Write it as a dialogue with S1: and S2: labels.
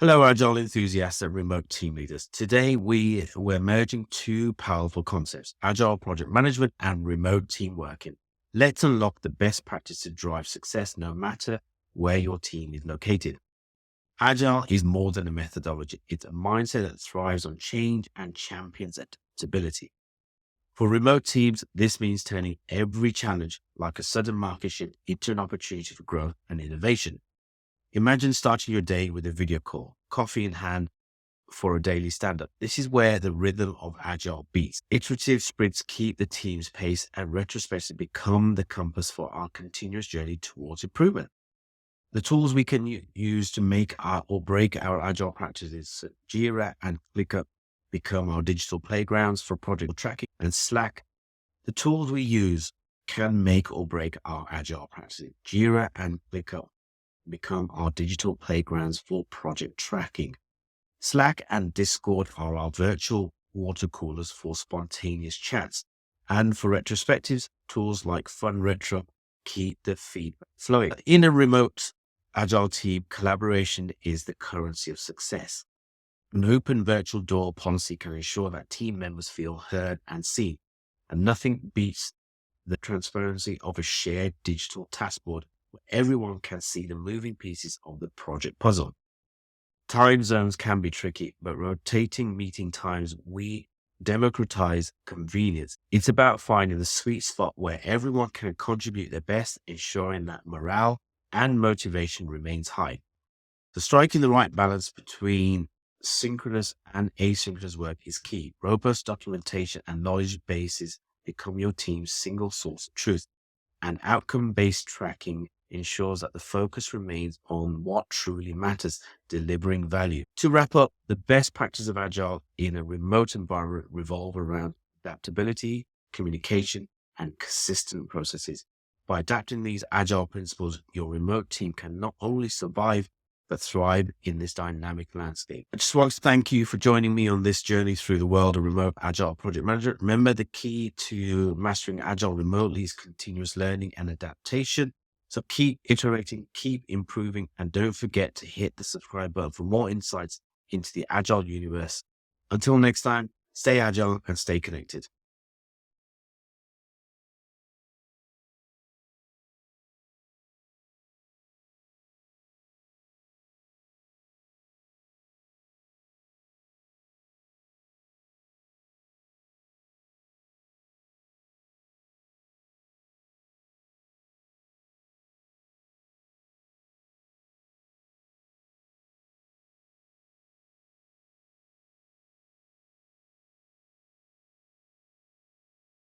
S1: Hello, Agile enthusiasts and remote team leaders. Today, we're merging two powerful concepts, Agile Project Management and remote team working. Let's unlock the best practice to drive success no matter where your team is located. Agile is more than a methodology. It's a mindset that thrives on change and champions adaptability. For remote teams, this means turning every challenge, like a sudden market shift, into an opportunity for growth and innovation. Imagine starting your day with a video call, coffee in hand for a daily stand-up. This is where the rhythm of Agile beats. Iterative sprints keep the team's pace and retrospectives become the compass for our continuous journey towards improvement. The tools we can use to make or break our Agile practices, Jira and ClickUp become our digital playgrounds for project tracking, and Slack. The tools we use can make or break our Agile practices. Jira and ClickUp become our digital playgrounds for project tracking. Slack and Discord are our virtual water coolers for spontaneous chats. And for retrospectives, tools like Fun Retro keep the feedback flowing. In a remote Agile team, collaboration is the currency of success. An open virtual door policy can ensure that team members feel heard and seen. And nothing beats the transparency of a shared digital task board where everyone can see the moving pieces of the project puzzle. Time zones can be tricky, but rotating meeting times, we democratize convenience. It's about finding the sweet spot where everyone can contribute their best, ensuring that morale and motivation remains high. So striking the right balance between synchronous and asynchronous work is key. Robust documentation and knowledge bases become your team's single source of truth, and outcome-based tracking ensures that the focus remains on what truly matters, delivering value. To wrap up, the best practice of Agile in a remote environment revolve around adaptability, communication, and consistent processes. By adapting these Agile principles, your remote team can not only survive, but thrive in this dynamic landscape. I just want to thank you for joining me on this journey through the world of remote Agile project management. Remember, the key to mastering Agile remotely is continuous learning and adaptation. So keep iterating, keep improving, and don't forget to hit the subscribe button for more insights into the Agile universe. Until next time, stay agile and stay connected.